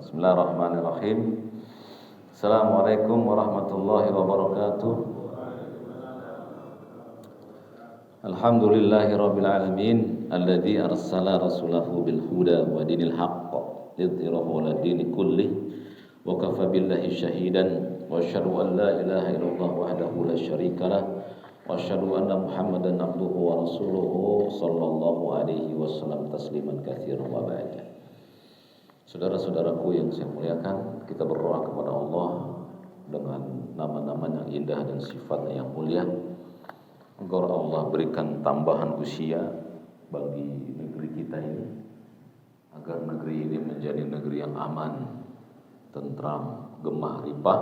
Bismillahirrahmanirrahim. Assalamualaikum warahmatullahi wabarakatuh. Alhamdulillahi rabbil alamin alladzi arsala rasulahu bil huda wa dinil haqq lidhhirahu 'ala dini kullih wa kafa billahi syahidan wa asyhadu an la ilaha illallah wahdahu la syarikalah wa asyhadu anna Muhammadan abduhu wa rasuluhu sallallahu alaihi wasallam tasliman katsiran wa ba'da. Saudara-saudaraku yang saya muliakan, kita berdoa kepada Allah dengan nama-nama yang indah dan sifatnya yang mulia, agar Allah berikan tambahan usia bagi negeri kita ini, agar negeri ini menjadi negeri yang aman, tentram, gemah ripah,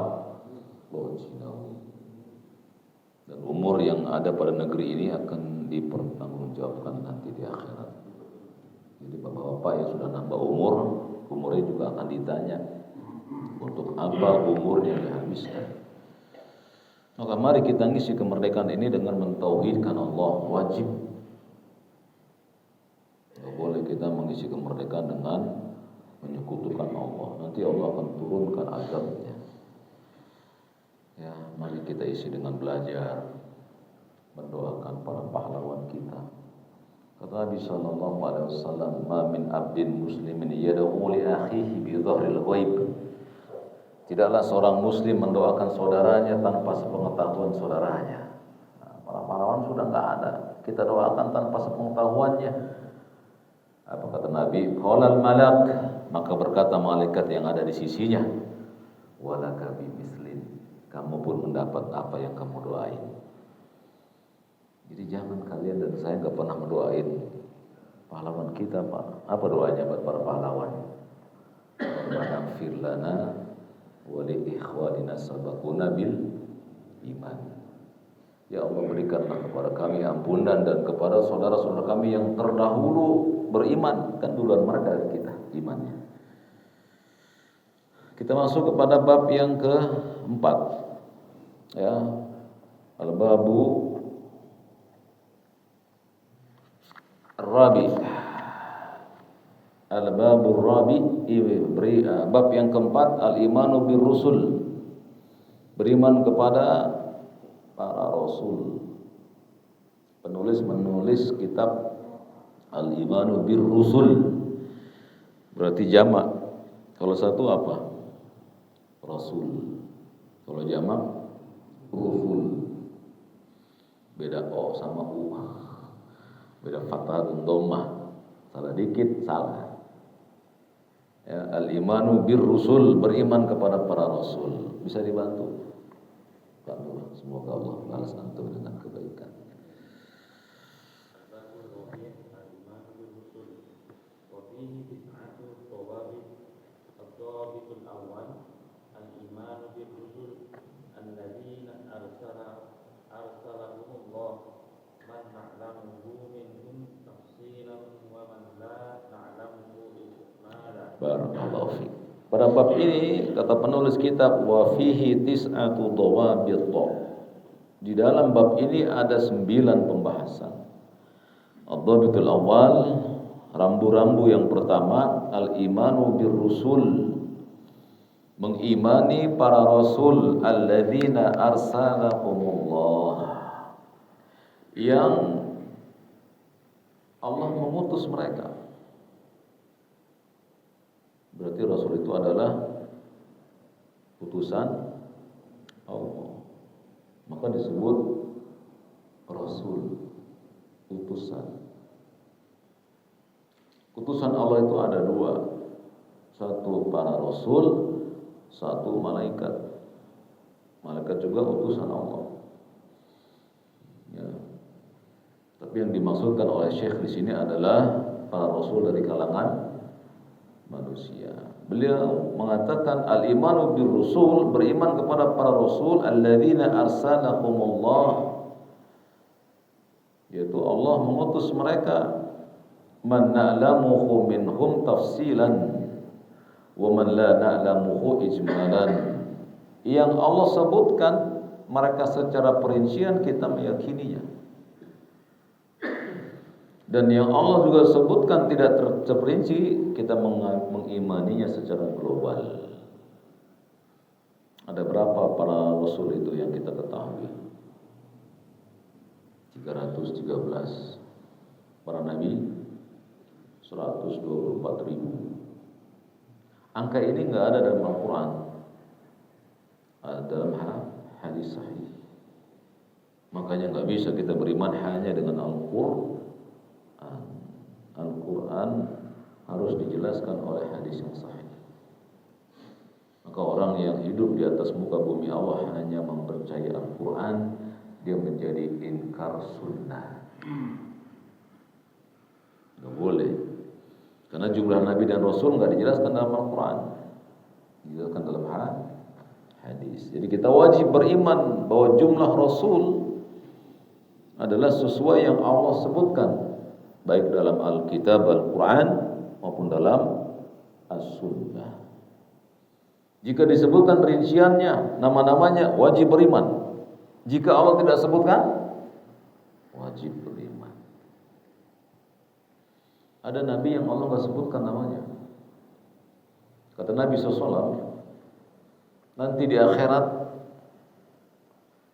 dan umur yang ada pada negeri ini akan dipertanggungjawabkan nanti di akhirat. Jadi bapak-bapak yang sudah nambah umurnya juga akan ditanya untuk apa umurnya dihabiskan. Maka mari kita ngisi kemerdekaan ini dengan mentauhidkan Allah, wajib. Tidak boleh kita mengisi kemerdekaan dengan menyekutukan Allah. Nanti Allah akan turunkan azabnya. Ya, mari kita isi dengan belajar, mendoakan para pahlawan kita. Kata Nabi sallallahu alaihi wasallam, "Ma min 'abdin muslimin yad'u li akhihi bi dhahril ghaib." Tidaklah seorang muslim mendoakan saudaranya tanpa sepengetahuan saudaranya. Nah, para pahlawan sudah enggak ada. Kita doakan tanpa sepengetahuannya. Apa kata Nabi? Qalal malak, maka berkata malaikat yang ada di sisinya, "Walaka bi mislin." Kamu pun mendapat apa yang kamu doain. Jadi jangan kalian dan saya enggak pernah mendoain pahlawan kita, Pak. Apa doanya buat para pahlawan? Rabbana ighfir lana wa li ikhwanina sabaquna bil iman. Ya Allah, berikanlah kepada kami ampunan dan kepada saudara-saudara kami yang terdahulu beriman, kan duluan mereka dari kita imannya. Kita masuk kepada bab yang keempat. Ya. Al-babu Rabi, al-babur rabi, bab yang keempat, al-imanu bir rusul, beriman kepada para rasul. Penulis menulis kitab al-imanu bir rusul, berarti jamak. Kalau satu apa? Rasul. Kalau jamak rusul. Beda o sama u. Beda fathah dan dhammah. Salah dikit salah. Ya, al-imanu bir rusul, beriman kepada para rasul. Bisa dibantu? Bantu. Semoga Allah balas antum dengan kebaikan. Barakallahu fiik. Pada bab ini kata penulis kitab, wa fihi tis'atu dawabit. Di dalam bab ini ada 9 pembahasan. Ad-dhabitul awal, rambu-rambu yang pertama, al-imanu bir rusul, mengimani para rasul alladzina arsalahumullah, yang Allah mengutus mereka. Berarti rasul itu adalah utusan Allah. Maka disebut rasul, utusan. Utusan Allah itu ada 2. Satu para rasul, satu malaikat. Malaikat juga utusan Allah. Ya. Tapi yang dimaksudkan oleh Syekh di sini adalah para rasul dari kalangan manusia. Beliau mengatakan al-imanu bir rusul, beriman kepada para rasul alladzina arsalahumullah, yaitu Allah mengutus mereka, man na'lamuhu minhum tafsilan wa man la na'lamuhu ijmalan, yang Allah sebutkan mereka secara perincian kita meyakininya, Dan yang Allah juga sebutkan tidak terperinci, kita mengimaninya secara global. Ada berapa para rasul itu yang kita ketahui? 313. Para nabi 124.000. Angka ini enggak ada dalam Al-Quran, ada dalam hadis sahih. Makanya enggak bisa kita beriman hanya dengan Al-Quran. Al-Quran harus dijelaskan oleh hadis yang sahih. Maka orang yang hidup di atas muka bumi Allah hanya mempercayai Al-Quran, dia menjadi inkar sunnah. Nggak boleh, karena jumlah nabi dan rasul nggak dijelaskan dalam Al-Quran, dijelaskan dalam hadis. Jadi kita wajib beriman bahwa jumlah rasul adalah sesuai yang Allah sebutkan, baik dalam Alkitab Al-Quran maupun dalam As-Sunnah. Jika disebutkan rinciannya, nama-namanya, wajib beriman. Jika Allah tidak sebutkan, wajib beriman. Ada nabi yang Allah nggak sebutkan namanya. Kata Nabi SAW, nanti di akhirat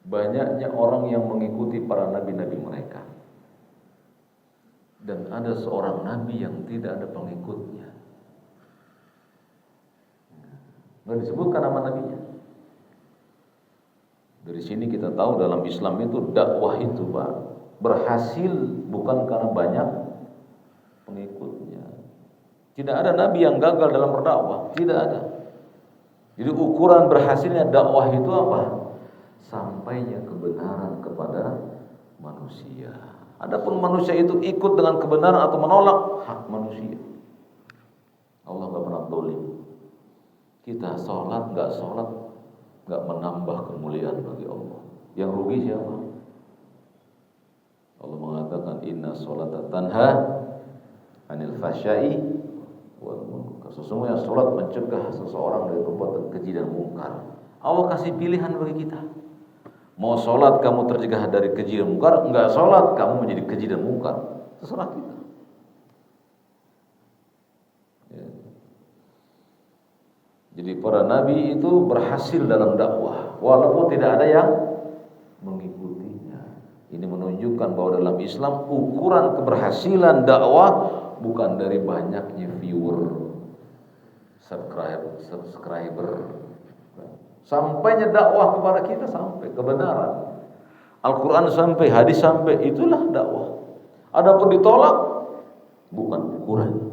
banyaknya orang yang mengikuti para nabi-nabi mereka, dan ada seorang nabi yang tidak ada pengikutnya. Nggak disebutkan nama nabinya. Dari sini kita tahu dalam Islam itu dakwah itu Pak berhasil bukan karena banyak pengikutnya. Tidak ada nabi yang gagal dalam berdakwah, tidak ada. Jadi ukuran berhasilnya dakwah itu apa? Sampainya kebenaran kepada manusia. Adapun manusia itu ikut dengan kebenaran atau menolak, hak manusia. Allah nggak pernah zalim. Kita sholat nggak menambah kemuliaan bagi Allah. Yang rugi siapa? Allah mengatakan inna sholata tanha anil fahsya'i wal munkar. Sesungguhnya sholat mencegah seseorang dari perbuatan keji dan mungkar. Allah kasih pilihan bagi kita. Mau sholat kamu tercegah dari keji dan mungkar, enggak sholat kamu menjadi keji dan mungkar. Terserah kita. Ya. Jadi para nabi itu berhasil dalam dakwah walaupun tidak ada yang mengikutinya. Ini menunjukkan bahwa dalam Islam ukuran keberhasilan dakwah bukan dari banyaknya viewer, subscriber. Sampainya dakwah kepada kita, sampai kebenaran. Al-Quran sampai, hadis sampai, itulah dakwah. Adapun ditolak, bukan ukuran.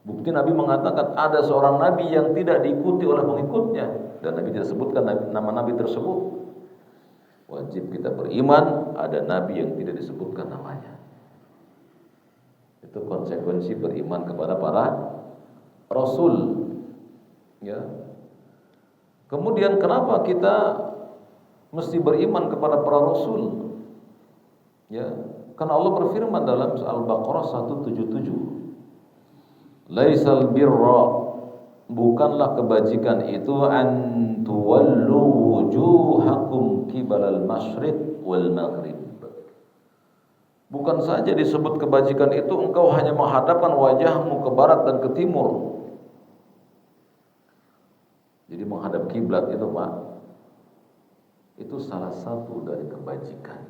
Bukti Nabi mengatakan ada seorang Nabi yang tidak diikuti oleh pengikutnya, dan Nabi tidak sebutkan nama Nabi tersebut. Wajib kita beriman ada Nabi yang tidak disebutkan namanya. Itu konsekuensi beriman kepada para Rasul. Ya. Kemudian kenapa kita mesti beriman kepada para Rasul? Ya, karena Allah berfirman dalam Al-Baqarah 177. Laisal birra, bukanlah kebajikan itu an tuwallu wujuhakum qibalal masyriq wal maghrib. Bukan saja disebut kebajikan itu engkau hanya menghadapkan wajahmu ke barat dan ke timur. Jadi menghadap kiblat itu Pak, itu salah satu dari kebajikan,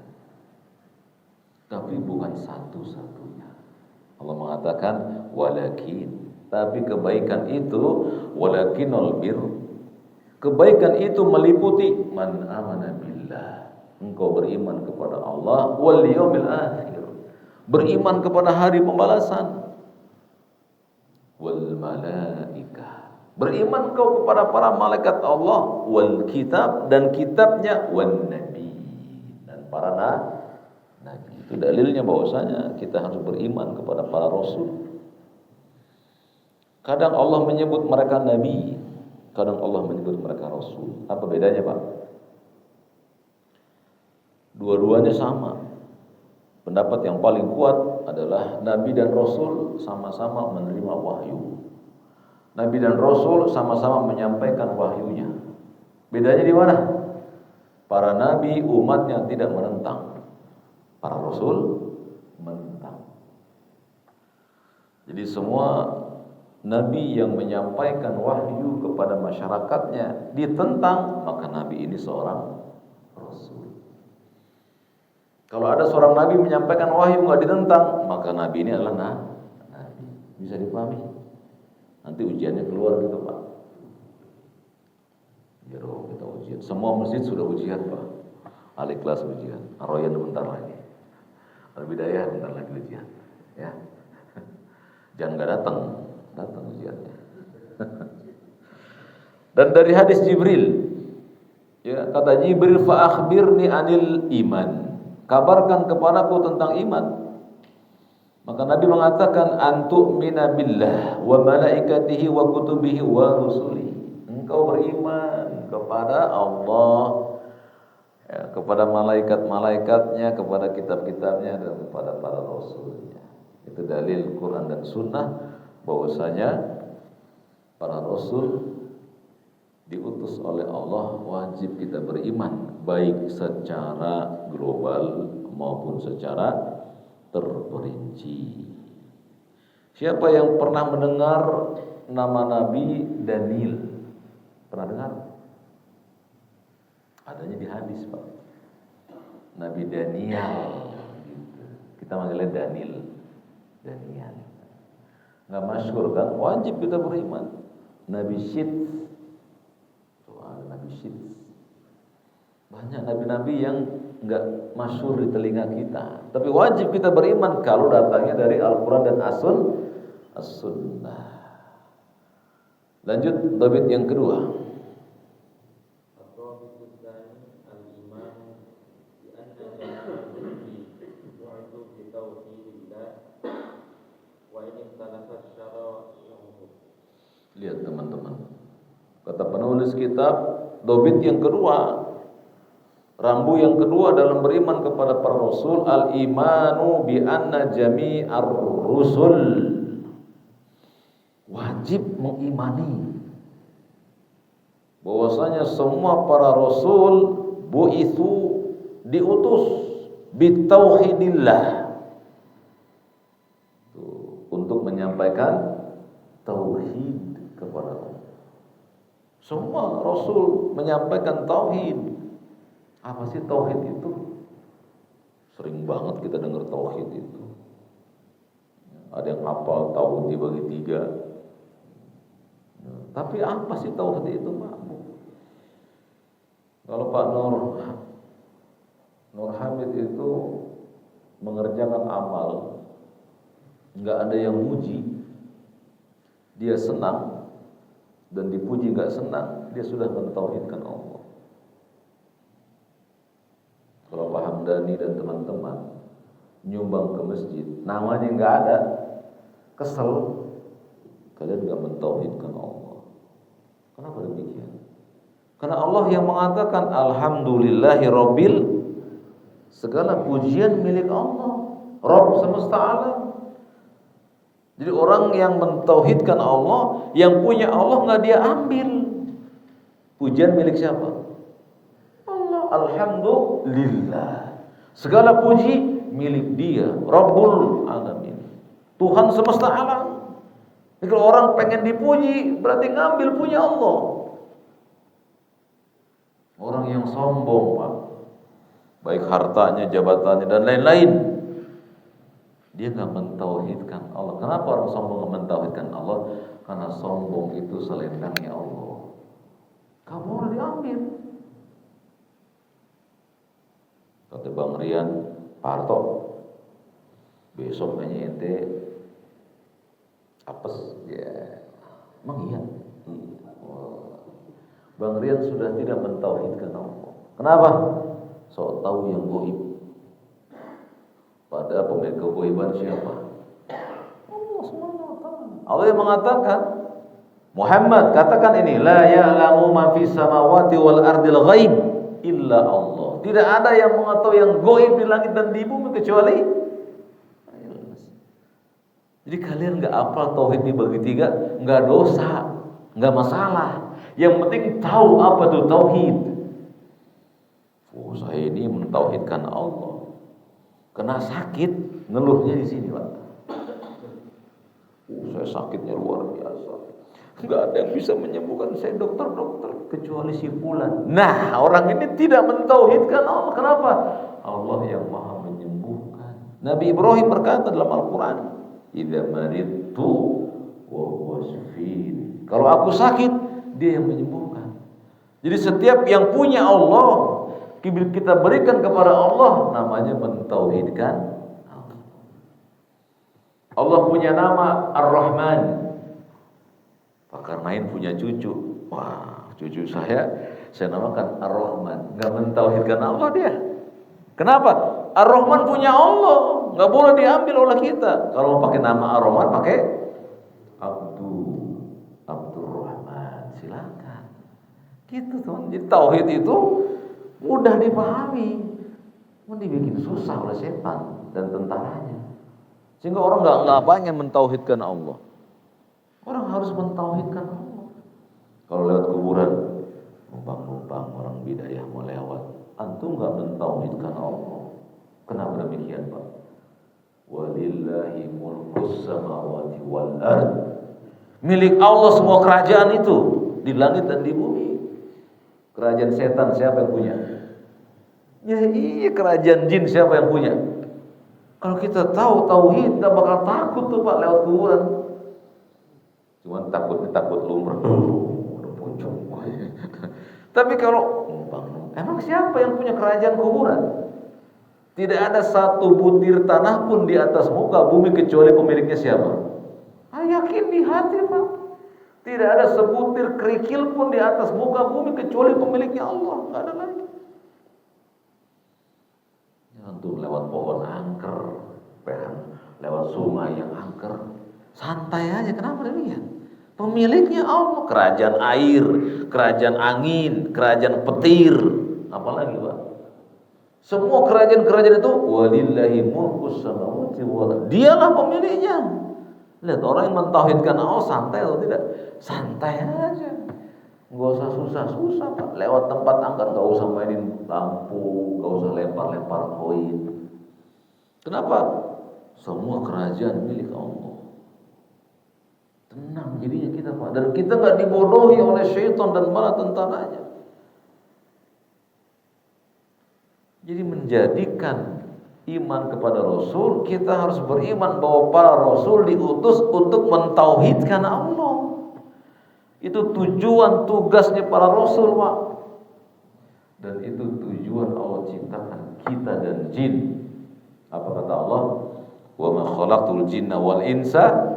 tapi bukan satu-satunya. Allah mengatakan walakin, tapi kebaikan itu walakinul bir, kebaikan itu meliputi man amana billah, engkau beriman kepada Allah, wal yaumil akhir, beriman kepada hari pembalasan, wal malaikah, beriman kau kepada para malaikat Allah, wal kitab, dan kitabnya, wan nabi, dan para nabi. Itu dalilnya bahwasanya kita harus beriman kepada para rasul. Kadang Allah menyebut mereka nabi, kadang Allah menyebut mereka rasul. Apa bedanya Pak? Dua-duanya sama. Pendapat yang paling kuat adalah nabi dan rasul sama-sama menerima wahyu. Nabi dan rasul sama-sama menyampaikan wahyunya. Bedanya di mana? Para nabi umatnya tidak menentang, para rasul menentang. Jadi semua nabi yang menyampaikan wahyu kepada masyarakatnya ditentang, maka nabi ini seorang rasul. Kalau ada seorang nabi menyampaikan wahyu nggak ditentang, maka nabi ini adalah nabi. Bisa dipahami? Nanti ujiannya keluar gitu Pak. Ya roh kita ujian. Semua masjid sudah ujian Pak. Al-Ikhlas ujian. Ar-Royan bentar lagi. Al-Bidayah bentar lagi ujian. Ya. Jangan nggak datang ujiannya. Dan dari hadis Jibril, ya kata Jibril, fa akhbirni anil iman, kabarkan kepadaku tentang iman. Maka Nabi mengatakan, antu'mina billah wa malaikatihi wa kutubihi wa rusulihi. Engkau beriman kepada Allah, ya, kepada malaikat-malaikatnya, kepada kitab-kitabnya, dan kepada para rasulnya. Itu dalil Quran dan Sunnah bahwasanya para rasul diutus oleh Allah, wajib kita beriman, baik secara global maupun secara terperinci. Siapa yang pernah mendengar nama Nabi Daniel? Pernah dengar? Adanya di hadis Pak. Nabi Daniel gitu. Kita manggilnya Daniel. Nggak masyhur kan? Wajib kita beriman. Nabi Syed. Tuh ada Nabi Syed. Banyak nabi-nabi yang nggak masyhur di telinga kita, tapi wajib kita beriman kalau datangnya dari Al-Quran dan As-Sunnah. Lanjut dhabit yang kedua. Lihat teman-teman, kata penulis kitab, dhabit yang kedua, rambu yang kedua dalam beriman kepada para rasul, al-imanu bi anna jami'ar rusul. Wajib mengimani bahwasanya semua para rasul bu'itsu, diutus bitauhidillah, untuk menyampaikan tauhid kepada Allah. Semua rasul menyampaikan tauhid. Apa sih tauhid itu? Sering banget kita dengar tauhid itu. Ada yang hafal tauhid dibagi 3. Tapi apa sih tauhid itu, Pak? Kalau Pak Nur Hamid itu mengerjakan amal, nggak ada yang muji, dia senang, dan dipuji nggak senang, dia sudah mentauhidkan Allah. Kalau Pak Hamdani dan teman-teman nyumbang ke masjid, namanya nggak ada, kesel, kalian nggak mentauhidkan Allah. Kenapa demikian? Karena Allah yang mengatakan alhamdulillahi rabbil, segala pujian milik Allah, Rabb semesta alam. Jadi orang yang mentauhidkan Allah, yang punya Allah nggak dia ambil. Pujian milik siapa? Allah. Alhamdulillah. Segala puji milik Dia, Rabbul Alamin, Tuhan semesta alam. Jadi kalau orang pengen dipuji, berarti ngambil punya Allah. Orang yang sombong, Pak, baik hartanya, jabatannya, dan lain-lain, dia nggak mentauhidkan Allah. Kenapa orang sombong nggak mentauhidkan Allah? Karena sombong itu selendangnya Allah. Kamu boleh diambil. Kata Bang Rian, Pak Harto, besok kayaknya ente apes, ya, emang iya. Bang Rian sudah tidak mentauhidkan Allah. Kenapa? So tahu yang gaib. Pada pemilik kegaiban siapa? Allah SWT. Allah yang mengatakan, Muhammad katakan ini, la ya'lamu ma fis samawati wal ardil ghaib illa Allah. Tidak ada yang mengetahui yang gaib di langit dan di bumi kecuali Allah. Jadi kalian enggak hafal tauhid dibagi 3, enggak dosa, enggak masalah. Yang penting tahu apa itu tauhid. Oh, saya ini mentauhidkan Allah. Kena sakit, ngeluhnya di sini, Pak. Saya sakitnya luar biasa. Enggak ada yang bisa menyembuhkan saya, dokter kecuali si fulan. Nah, orang ini tidak mentauhidkan Allah. Kenapa? Allah yang Maha menyembuhkan. Nabi Ibrahim berkata dalam Al-Qur'an, "Idza maridtu wa huwa yashfin." Kalau aku sakit, Dia yang menyembuhkan. Jadi setiap yang punya Allah, kita berikan kepada Allah, namanya mentauhidkan Allah. Allah punya nama Ar-Rahman. Pak Karnain punya cucu. Wah, cucu saya namakan Ar-Rahman. Enggak mentauhidkan Allah dia. Kenapa? Ar-Rahman punya Allah, enggak boleh diambil oleh kita. Kalau mau pakai nama Ar-Rahman, pakai Abdurrahman, silakan. Gitu teman. Jadi tauhid itu mudah dipahami, mau dibikin susah oleh setan dan tentaranya. Sehingga orang nggak pengen mentauhidkan Allah. Orang harus mentauhidkan Allah. Kalau lewat kuburan, numpang orang bidayah mau lewat, antum nggak mentauhidkan Allah. Kenapa demikian, Pak? Walillahi mulkus samawati wal ard. Milik Allah semua kerajaan itu, di langit dan di bumi. Kerajaan setan siapa yang punya? Ya iya, kerajaan jin siapa yang punya? Kalau kita tahu tauhid, kita bakal takut tuh Pak lewat kuburan. Cuman takut lumrah. Udah pocong. Tapi kalau emang siapa yang punya kerajaan kuburan? Tidak ada satu butir tanah pun di atas muka bumi kecuali pemiliknya siapa? Yakin di hati Pak. Tidak ada sebutir kerikil pun di atas muka bumi kecuali pemiliknya Allah. Tidak ada lagi. Untuk lewat pohon angker, lewat sungai yang angker, santai aja. Kenapa demikian? Pemiliknya Allah. Kerajaan air, kerajaan angin, kerajaan petir, apalagi Pak? Semua kerajaan-kerajaan itu walillahi mulkus samawati wal ardh. Dialah pemiliknya. Lihat orang yang mentauhidkan Allah santai atau tidak? Santai aja. Enggak usah susah-susah Pak. Lewat tempat angker enggak usah mainin lampu, enggak usah lempar-lempar koin. Kenapa? Semua kerajaan milik Allah. Tenang jadinya kita Pak. Dan kita enggak dibodohi oleh syaitan dan malah tentaranya. Jadi menjadikan iman kepada Rasul, kita harus beriman bahwa para Rasul diutus untuk mentauhidkan Allah. Itu tujuan tugasnya para Rasul Pak. Dan itu tujuan Allah ciptakan kita dan jin. Apa kata Allah? Wa ma khalaqtul jinna wal insa.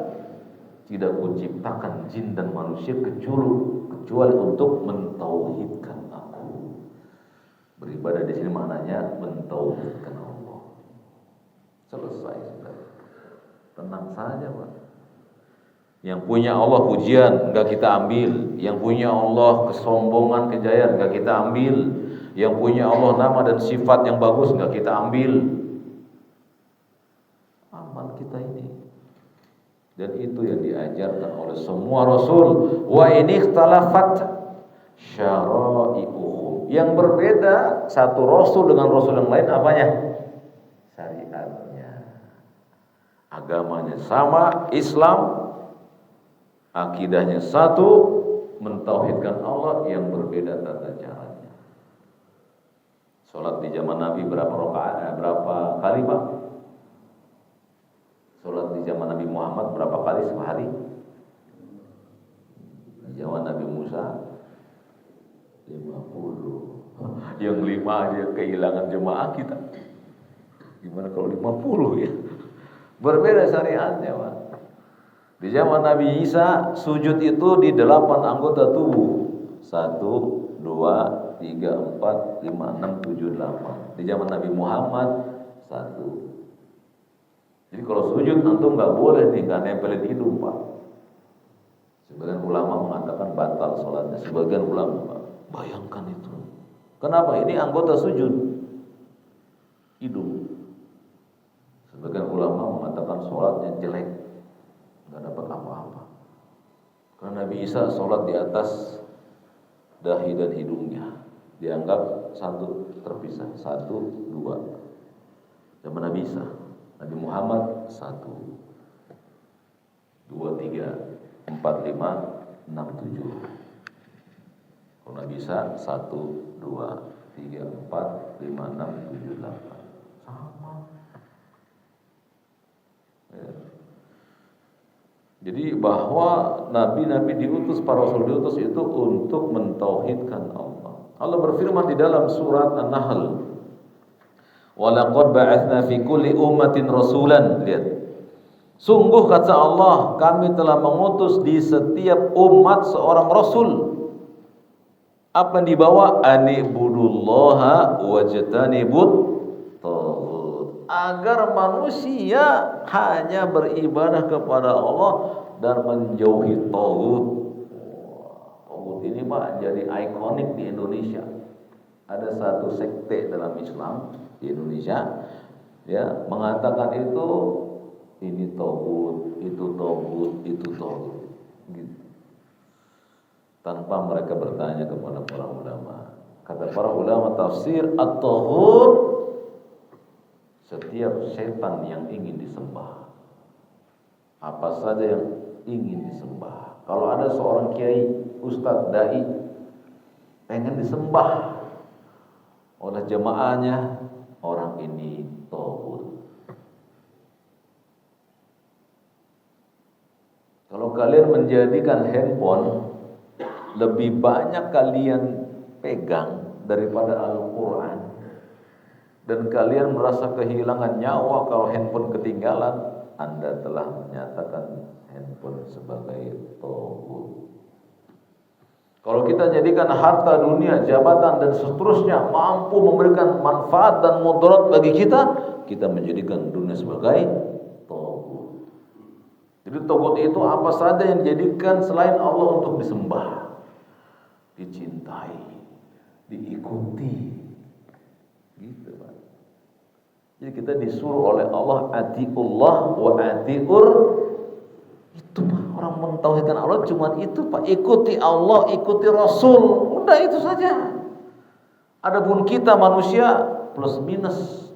Tidak kuciptakan jin dan manusia kecuali untuk mentauhidkan aku. Beribadah di sini maknanya mentauhidkan Allah. Selesai sudah. Tenang saja Pak. Yang punya Allah pujian enggak kita ambil. Yang punya Allah kesombongan, kejayaan enggak kita ambil. Yang punya Allah nama dan sifat yang bagus enggak kita ambil. Amal kita ini. Dan itu yang diajarkan oleh semua Rasul. Wa in ikhtalafat syara'i'uhum. Yang berbeda satu Rasul dengan Rasul yang lain apanya? Syariatnya. Agamanya sama, Islam. Akidahnya satu, mentauhidkan Allah, yang berbeda tata caranya. Salat di zaman Nabi berapa kali Pak? Salat di zaman Nabi Muhammad berapa kali sehari? Di zaman Nabi Musa 50. Yang 5 aja kehilangan jemaah kita. Gimana kalau 50 ya? Berbeda syariatnya Pak. Di zaman Nabi Isa sujud itu di 8 anggota tubuh. 1, 2, 3, 4, 5, 6, 7, 8. Di zaman Nabi Muhammad 1. Jadi kalau sujud antum nggak boleh nih, nggak nempelin hidung Pak. Sebagian ulama mengatakan batal sholatnya. Sebagian ulama Pak, bayangkan itu. Kenapa? Ini anggota sujud hidung. Sebagian ulama mengatakan sholatnya jelek, nggak dapat apa-apa. Karena Nabi Isa sholat di atas dahi dan hidungnya, dianggap satu terpisah, 1, 2. Zaman Nabi Isa. Nabi Muhammad 1, 2, 3, 4, 5, 6, 7. Kalau nggak bisa 1, 2, 3, 4, 5, 6, 7, 8. Sama. Ya. Jadi bahwa nabi-nabi diutus, para rasul diutus itu untuk mentauhidkan Allah. Allah berfirman di dalam surat An-Nahl, "Wa laqad ba'atsna fi kulli ummatin rasulan." Lihat. Sungguh kata Allah, kami telah mengutus di setiap umat seorang rasul. Apa yang dibawa? Anibudullaha wajtanibut taghut. Agar manusia hanya beribadah kepada Allah dan menjauhi taghut. Taghut ini Pak jadi ikonik di Indonesia. Ada satu sekte dalam Islam di Indonesia, ya, mengatakan itu ini taghut, itu taghut, itu taghut, gitu. Tanpa mereka bertanya kepada para ulama. Kata para ulama tafsir, at-taghut setiap setan yang ingin disembah. Apa saja yang ingin disembah. Kalau ada seorang kiai, ustadz, dai pengen disembah oleh jemaahnya, orang ini taghut. Kalau kalian menjadikan handphone lebih banyak kalian pegang daripada Al-Quran, dan kalian merasa kehilangan nyawa kalau handphone ketinggalan, Anda telah menyatakan handphone sebagai taghut. Kalau kita jadikan harta dunia, jabatan dan seterusnya mampu memberikan manfaat dan mudarat bagi kita, kita menjadikan dunia sebagai taghut. Jadi taghut itu apa saja yang dijadikan selain Allah untuk disembah, dicintai, diikuti, gitu Pak. Jadi kita disuruh oleh Allah, atiullah wa atiur. Itu Pak, orang mentauhidkan Allah cuma itu Pak, ikuti Allah, ikuti Rasul, udah itu saja. Adapun kita manusia plus minus.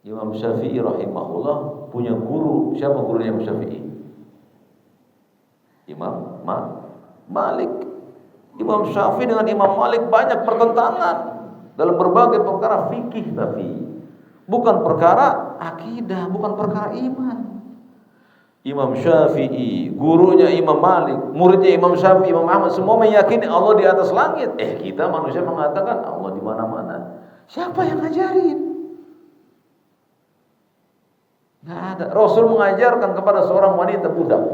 Imam Syafi'i rahimahullah punya guru. Siapa gurunya Imam Syafi'i? Imam Malik. Imam Syafi'i dengan Imam Malik banyak pertentangan dalam berbagai perkara fikih, tapi bukan perkara akidah, bukan perkara iman. Imam Syafi'i, gurunya Imam Malik, muridnya Imam Syafi'i, Imam Ahmad, semua meyakini Allah di atas langit. Kita manusia mengatakan Allah di mana-mana. Siapa yang ngajarin? Nggak ada. Rasul mengajarkan kepada seorang wanita budak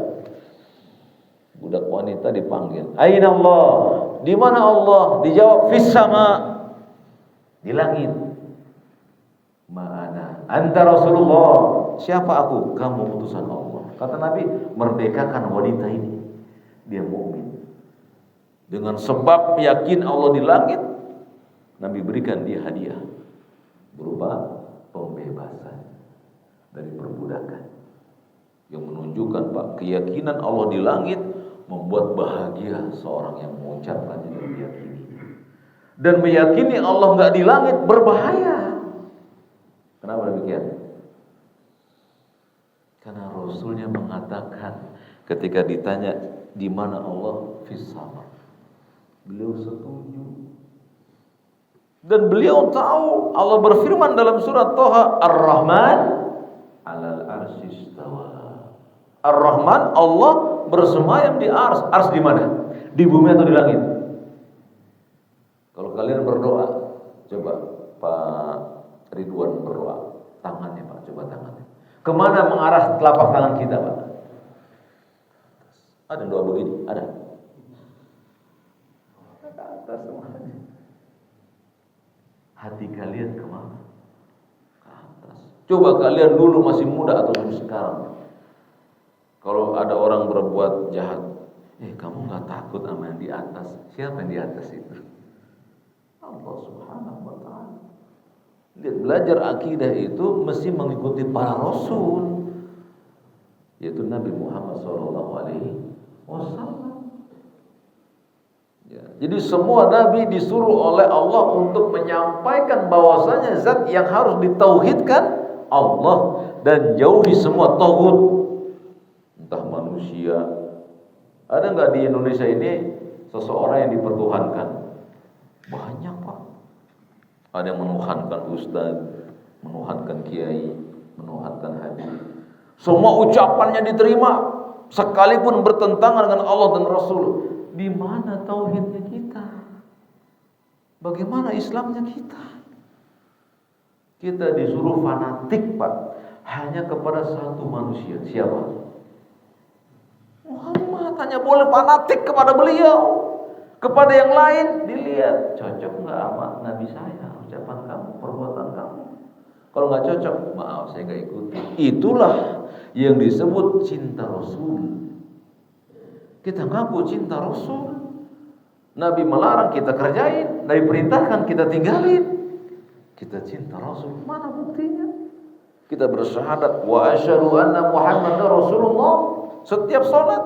wanita dipanggil, aina Allah? Di mana Allah? Dijawab, fis sama, di langit. Ma'ana anta Rasulullah. Siapa aku? Kamu utusan Allah. Kata Nabi, merdekakan wanita ini. Dia mukmin. Dengan sebab yakin Allah di langit, Nabi berikan dia hadiah berupa pembebasan dari perbudakan, yang menunjukkan Pak, keyakinan Allah di langit membuat bahagia seorang yang mengucapkannya dan meyakini. Dan meyakini Allah nggak di langit berbahaya. Kenapa demikian? Karena Rasulnya mengatakan ketika ditanya di mana Allah, fis sama, beliau setuju. Dan beliau tahu Allah berfirman dalam surat Thaha, Ar-Rahman 'alal arsy istawa. Ar-Rahman, Allah bersemayam di ars. Ars di mana? Di bumi atau di langit? Kalau kalian berdoa, coba Pak Ridwan berdoa, tangannya Pak, coba tangannya. Kemana mengarah telapak tangan kita Pak? Ada doa begini? Ada? Ke atas semuanya. Hati kalian kemana? Ke atas. Coba kalian dulu masih muda atau sekarang, kalau ada orang berbuat jahat, kamu nggak takut sama yang di atas? Siapa yang di atas itu? Allah Subhanahu wa Ta'ala. Lihat, belajar akidah itu mesti mengikuti para rasul, yaitu Nabi Muhammad SAW. Ya, jadi semua nabi disuruh oleh Allah untuk menyampaikan bahwasanya zat yang harus ditauhidkan Allah dan jauhi semua taghut. entah manusia. Ada nggak di Indonesia ini seseorang yang dipertuhankan? Banyak, Pak. Ada yang menuhankan ustadz, menuhankan kiai, menuhankan habib. Semua ucapannya diterima, sekalipun bertentangan dengan Allah dan Rasul. Di mana tauhidnya kita? Bagaimana Islamnya kita? Kita disuruh fanatik, Pak, hanya kepada satu manusia. Siapa? Muhammad. Hanya boleh fanatik kepada beliau. Kepada yang lain dilihat cocok nggak sama Nabi saya, ucapan kamu, perbuatan kamu. Kalau nggak cocok, maaf saya nggak ikuti. Itulah yang disebut cinta Rasul. Kita ngaku cinta Rasul. Nabi melarang kita kerjain, Nabi perintahkan kita tinggalin. Kita cinta Rasul. Mana buktinya? Kita bersyahadat wa asyhadu anna Muhammadar Rasulullah. Setiap salat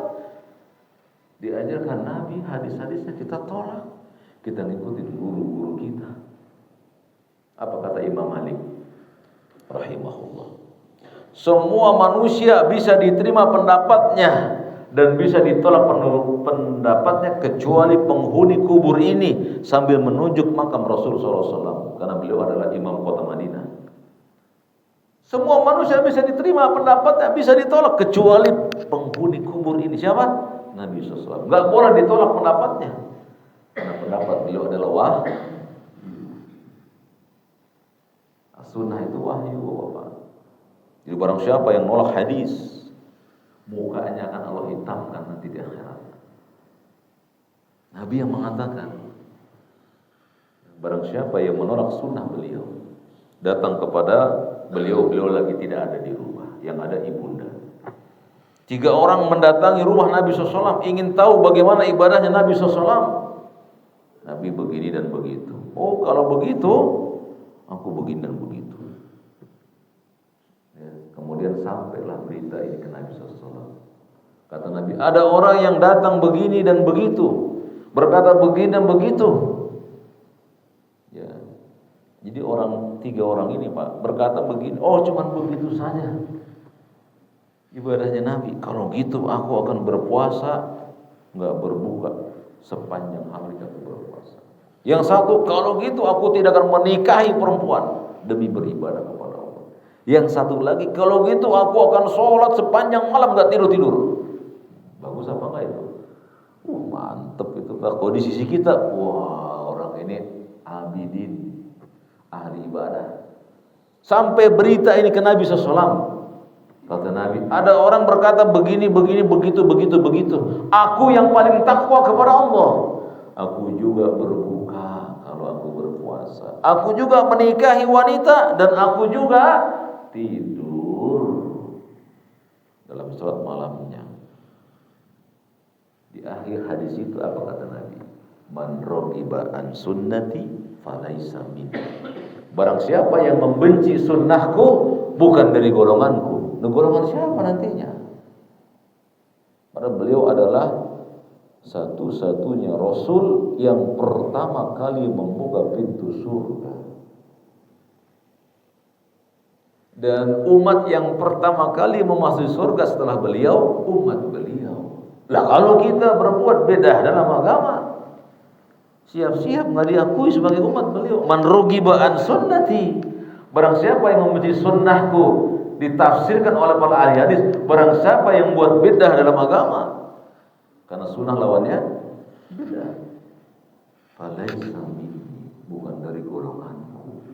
diajarkan Nabi, hadis-hadisnya kita tolak. Kita ngikutin guru-guru kita. Apa kata Imam Malik rahimahullah? Semua manusia bisa diterima pendapatnya dan bisa ditolak pendapatnya kecuali penghuni kubur ini, sambil menunjuk makam Rasulullah SAW, karena beliau adalah imam kota Madinah. Semua manusia bisa diterima pendapatnya, bisa ditolak kecuali penghuni kubur ini. Siapa? Nabi SAW. Gak boleh ditolak pendapatnya, karena pendapat beliau adalah wahyu. Sunnah itu wahyu, Bapak. Jadi barang siapa yang nolak hadis, mukanya akan Allah hitamkan nanti di akhirat. Nabi yang mengatakan, barang siapa yang menolak sunnah beliau, datang kepada beliau lagi tidak ada di rumah, yang ada ibunda. 3 orang mendatangi rumah Nabi SAW, ingin tahu bagaimana ibadahnya Nabi SAW. Nabi begini dan begitu. Oh, kalau begitu, aku begini dan begitu. Ya, kemudian sampailah berita ini ke Nabi SAW. Kata Nabi, ada orang yang datang begini dan begitu, berkata begini dan begitu. Ya, jadi 3 orang ini, Pak, berkata begini. Oh, cuman begitu saja ibadahnya Nabi. Kalau gitu aku akan berpuasa, nggak berbuka sepanjang hari aku berpuasa. Yang satu, kalau gitu aku tidak akan menikahi perempuan demi beribadah kepada Allah. Yang satu lagi, kalau gitu aku akan sholat sepanjang malam nggak tidur. Bagus apa enggak itu? Mantep itu. Kalau di sisi kita, wah, orang ini abidin, ahli ibadah. Sampai berita ini ke Nabi SAW. Kata Nabi, ada orang berkata begini, begitu. Aku yang paling takwa kepada Allah. Aku juga berbuka kalau aku berpuasa. Aku juga menikahi wanita dan aku juga tidur dalam sholat malamnya. Di akhir hadis itu apa kata Nabi? Man raghiba an sunnati falaisa minni. Barang siapa yang membenci sunnahku, bukan dari golonganku. Golongan siapa nantinya? Karena beliau adalah satu-satunya Rasul yang pertama kali membuka pintu surga. Dan umat yang pertama kali memasuki surga setelah beliau, umat beliau. Lah kalau kita berbuat beda dalam agama, siap-siap nggak diakui sebagai umat beliau. Man raghiba an sunnati. Barang siapa yang membenci sunnahku, ditafsirkan oleh para ahli hadis, barang siapa yang buat bidah dalam agama, karena sunnah lawannya bidah, falaisa minni, bukan dari golonganku.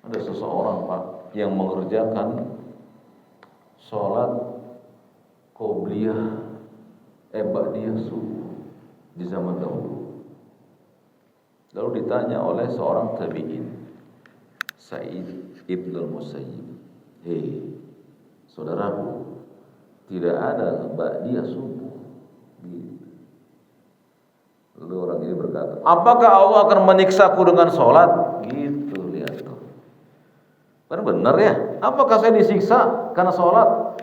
Ada seseorang, Pak, yang mengerjakan sholat qobliyah ba'diyah subuh di zaman dahulu. Lalu ditanya oleh seorang tabi'in, Sa'id Ibn al-Musayyib, hei saudaraku, tidak ada ba'diyah subuh. Lalu orang ini berkata, apakah Allah akan menyiksaku dengan sholat? Gitu, lihat tuh. Benar ya? Apakah saya disiksa karena sholat?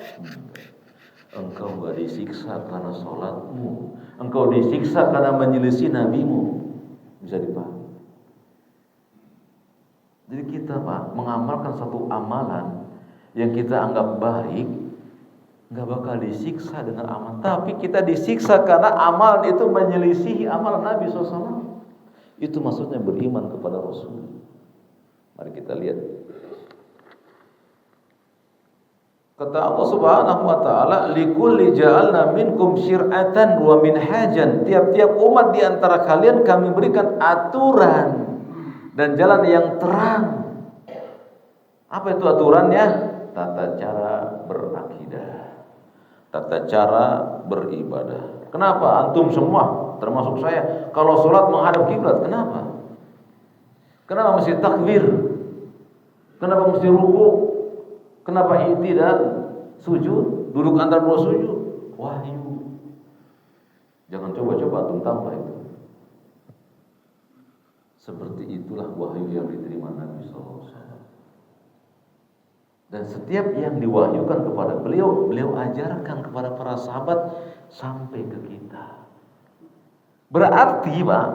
Engkau gak disiksa karena sholatmu, engkau disiksa karena menyelisih nabimu. Bisa dipahami. Jadi kita, Pak, mengamalkan satu amalan yang kita anggap baik, nggak bakal disiksa dengan amal. Tapi kita disiksa karena amal itu menyelisihi amal Nabi SAW. Itu maksudnya beriman kepada Rasul. Mari kita lihat. Kata Allah Subhanahu wa taala, "Likulli ja'alna minkum syir'atan wa minhajan." Tiap-tiap umat di antara kalian kami berikan aturan dan jalan yang terang. Apa itu aturannya? Tata cara berakidah, tata cara beribadah. Kenapa antum semua termasuk saya kalau sholat menghadap kiblat? Kenapa? Kenapa mesti takbir? Kenapa mesti ruku? Kenapa i'tidal? Sujud, duduk antara dua sujud. Wahyu. Jangan coba-coba antum tambah itu. Seperti itulah wahyu yang diterima Nabi SAW. Dan setiap yang diwahyukan kepada beliau, beliau ajarkan kepada para sahabat sampai ke kita. Berarti Pak,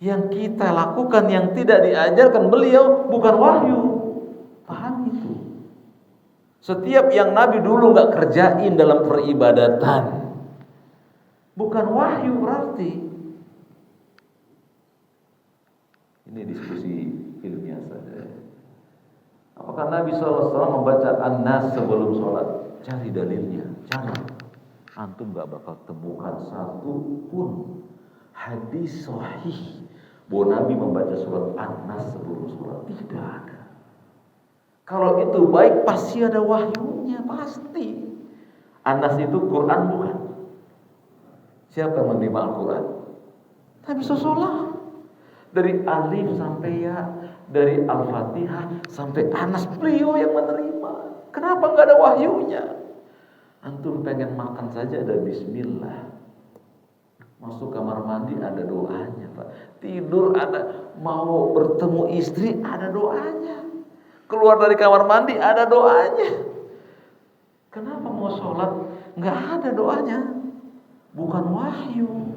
yang kita lakukan yang tidak diajarkan beliau bukan wahyu. Paham itu? Setiap yang Nabi dulu nggak kerjain dalam peribadatan bukan wahyu berarti. Ini diskusi ilmiah saja. Apakah Nabi SAW membaca An-Nas sebelum sholat? Cari dalilnya, jangan. Antum gak bakal temukan satu pun hadis sahih bahwa Nabi membaca surat An-Nas sebelum sholat. Tidak ada. Kalau itu baik pasti ada wahyunya, pasti. An-Nas itu Quran bukan? Siapa yang menerima Al-Quran? Nabi SAW. Dari alif sampai ya, dari Al-Fatihah sampai Anas, beliau yang menerima. Kenapa nggak ada wahyunya? Antum pengen makan saja ada bismillah. Masuk kamar mandi ada doanya, Pak. Tidur ada, mau bertemu istri ada doanya. Keluar dari kamar mandi ada doanya. Kenapa mau sholat nggak ada doanya? Bukan wahyu.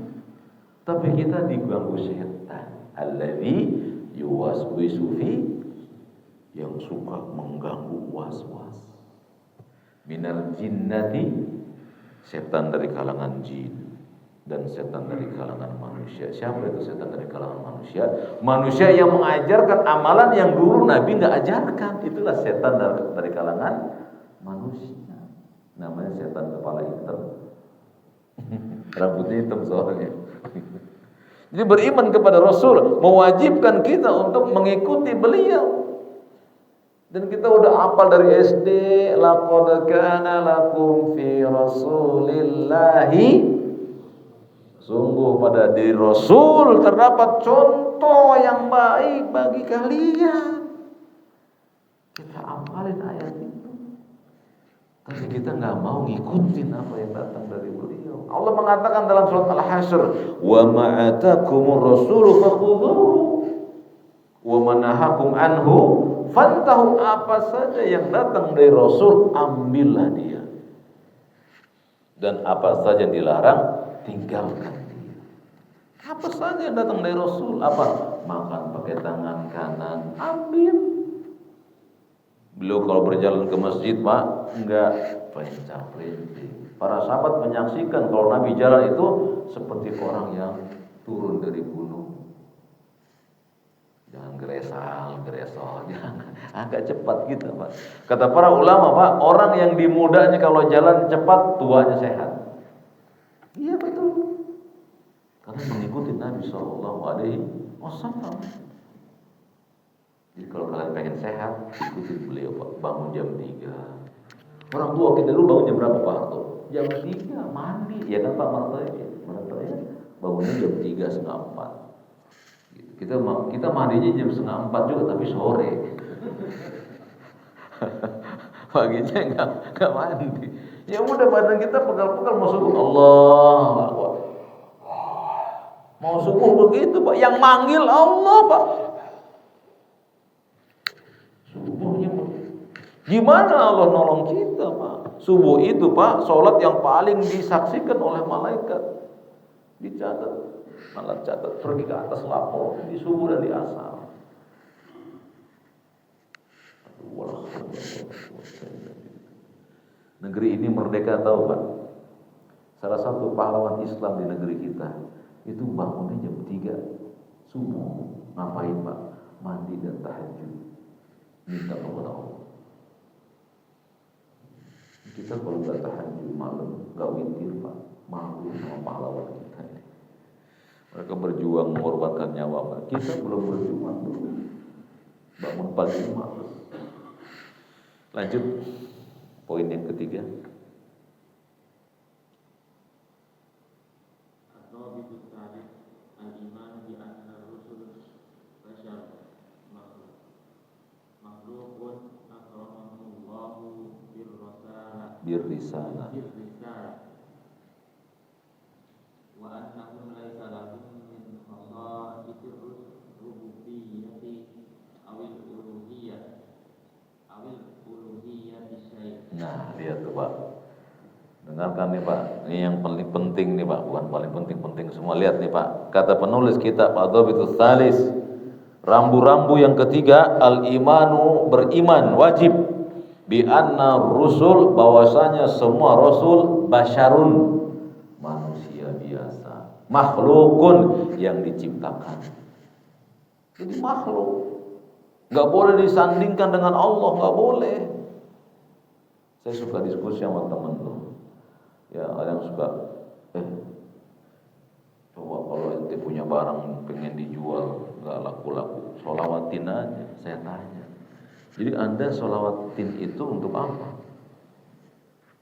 Tapi kita diganggu setan. Alladzi yuwaswisu fi, yang suka mengganggu was-was. Minal jinnati, setan dari kalangan jin dan setan dari kalangan manusia. Siapa itu setan dari kalangan manusia? Manusia yang mengajarkan amalan yang dulu Nabi enggak ajarkan. Itulah setan dari kalangan manusia. Namanya setan kepala hitam. Rambutnya hitam soalnya. Jadi beriman kepada Rasul mewajibkan kita untuk mengikuti beliau. Dan kita udah hafal dari SD, laqad kana lakum fi Rasulillahi, sungguh pada diri Rasul terdapat contoh yang baik bagi kalian. Kita hafalin ayat itu. Tapi kita nggak mau ngikutin apa yang datang dari beliau. Allah mengatakan dalam surat Al-Hasyr, "Wa ma atakumur rasulu fakhudhuhu wa ma nahakum anhu fantahu." Apa saja yang datang dari Rasul, ambillah dia. Dan apa saja yang dilarang, tinggalkan dia. Apa saja yang datang dari Rasul, apa? Makan pakai tangan kanan, ambil. Beliau kalau berjalan ke masjid, Pak, enggak pencak-pencing. Para sahabat menyaksikan kalau Nabi jalan itu seperti orang yang turun dari gunung. Jangan geresol, jangan. Agak cepat gitu, Pak. Kata para ulama, Pak, orang yang di mudanya kalau jalan cepat, tuanya sehat. Iya betul. Karena mengikuti Nabi SAW. Jadi kalau kalian pengen sehat, ikutin beliau, Pak. Bangun jam 3. Orang tua kita dulu bangun jam berapa, Pak Harto? Jam 3, mandi. Ya kan Pak Marta ya? Bangunnya jam 3, setengah 4. Kita mandinya jam setengah 4 juga, tapi sore. Paginya enggak mandi. Ya udah, badan kita pegal-pegal mau subuh. Allah Akbar. Mau subuh begitu, Pak. Yang manggil Allah, Pak. Subuhnya gimana Allah nolong kita, Pak? Subuh itu, Pak, sholat yang paling disaksikan oleh malaikat. Dicatat, malah catat, pergi ke atas lapor di subuh dan di asar. Negeri ini merdeka, tahu Pak? Salah satu pahlawan Islam di negeri kita itu bangunnya jam 3 subuh. Ngapain Pak? Mandi dan tahajud, minta kepada Allah. Kita kalau nggak tahajud malam, nggak witir Pak, malu sama pahlawan kita ini. Mereka berjuang mengorbankan nyawa Pak. Kita belum berjuang dulu, bangun pagi malam. Lanjut poin yang ketiga. Birrisala wa annahum laisa lahum min khasa'isir rububiyyati awil uluhiyyati syai'. Nah, lihat tuh Pak. Dengarkan nih Pak. Ini yang paling penting nih Pak, bukan paling penting semua. Lihat nih Pak. Kata penulis kitab Adzabitus Tsalis, rambu-rambu yang ketiga, al-imanu, beriman wajib bi anna rusul, bahwasanya semua rasul basyarun, manusia biasa, makhlukun, yang diciptakan. Jadi makhluk, nggak boleh disandingkan dengan Allah, nggak boleh. Saya suka diskusi sama teman tuh, ya ada yang suka, coba kalau ente punya barang pengen dijual nggak laku-laku, sholawatin aja. Saya tanya, jadi Anda sholawatin itu untuk apa?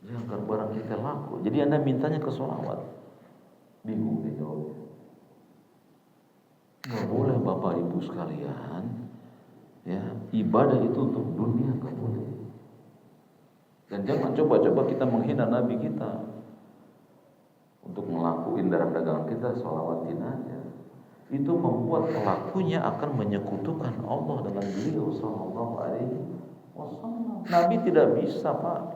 Ya agar barang kita laku. Jadi Anda mintanya ke sholawat. Bingung dia jawabnya. Nggak boleh Bapak Ibu sekalian, ya ibadah itu untuk dunia, nggak boleh. Dan jangan coba-coba kita menghina Nabi kita untuk ngelakuin dalam dagangan kita, sholawatin aja. Itu membuat pelakunya akan menyekutukan Allah dengan beliau sallallahu alaihi wasallam. Nabi tidak bisa Pak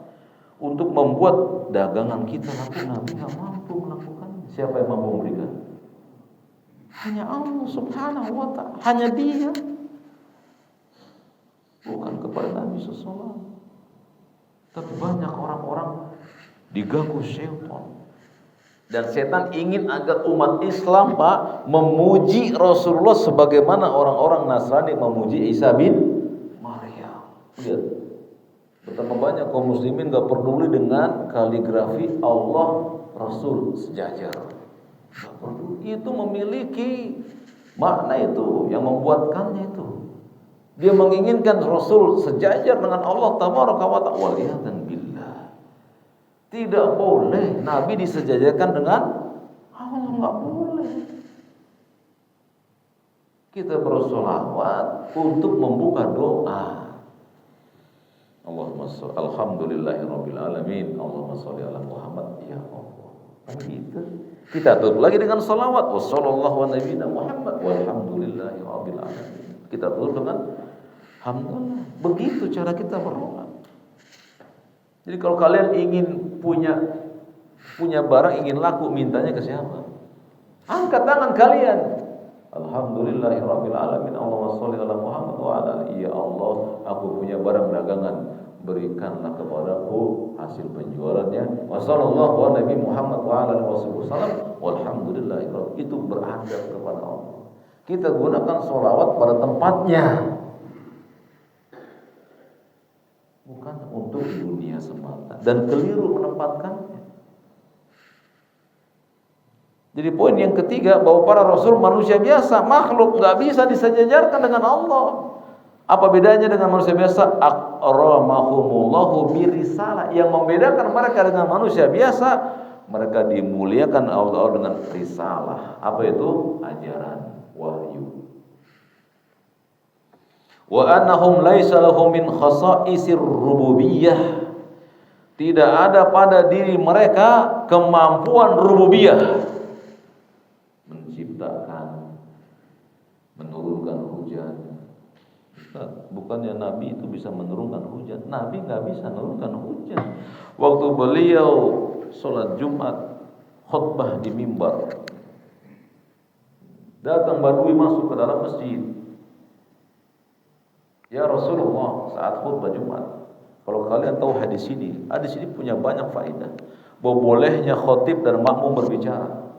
untuk membuat dagangan kita laku. Nabi nggak mampu melakukannya. Siapa yang mampu memberikan? Hanya Allah subhanahu wa ta'ala. Hanya Dia, bukan kepada Nabi sallallahu. Tapi banyak orang-orang diganggu syaitan. Dan setan ingin agar umat Islam Pak memuji Rasulullah sebagaimana orang-orang Nasrani memuji Isa bin Maryam. Lihat, betapa banyak kaum muslimin gak peduli dengan kaligrafi Allah Rasul sejajar. Gak peduli. Itu memiliki makna itu yang membuatkannya itu. Dia menginginkan Rasul sejajar dengan Allah tabaraka wa ta'ala. Waliyatan billah. Tidak boleh Nabi disejajarkan dengan Allah, nggak boleh. Kita bersolawat untuk membuka doa. Allahumma sholli, alhamdulillahirabbil alamin, Allahumma sholli ala Muhammad, ya Allah. Begitu. Kita tutup lagi dengan salawat, wassallallahu ala nabiyina Muhammad walhamdulillahirabbil alamin. Kita tutup dengan alhamdulillah. Begitu cara kita berdoa. Jadi kalau kalian ingin punya barang, ingin laku, mintanya ke siapa? Angkat tangan kalian. Alhamdulillahirabbil alamin, Allahumma sholli ala Muhammad wa ala alihi. Ya Allah, aku punya barang dagangan, berikanlah kepadaku hasil penjualannya. Wa sallallahu ala nabi Muhammad wa ala alihi wasallam. Walhamdulillahirabbil. Itu beradab kepada Allah. Kita gunakan sholawat pada tempatnya, bukan untuk dunia semata, dan keliru menempatkannya. Jadi poin yang ketiga, bahwa para rasul manusia biasa, makhluk, nggak bisa disejajarkan dengan Allah. Apa bedanya dengan manusia biasa? Akramahumullahu birisalah. Yang membedakan mereka dengan manusia biasa, mereka dimuliakan Allah dengan risalah. Apa itu? Ajaran, wahyu. Wa annahum laisa lahum min khasa'isir rububiyyah. Tidak ada pada diri mereka kemampuan rububiyah, menciptakan, menurunkan hujan. Bukannya Nabi itu bisa menurunkan hujan. Nabi nggak bisa menurunkan hujan. Waktu beliau sholat Jumat, khutbah di mimbar, datang badui masuk ke dalam masjid. Ya Rasulullah, saat khutbah Jumat, Kalau kalian tahu hadis ini punya banyak faedah. Bahwa bolehnya khotib dan makmum berbicara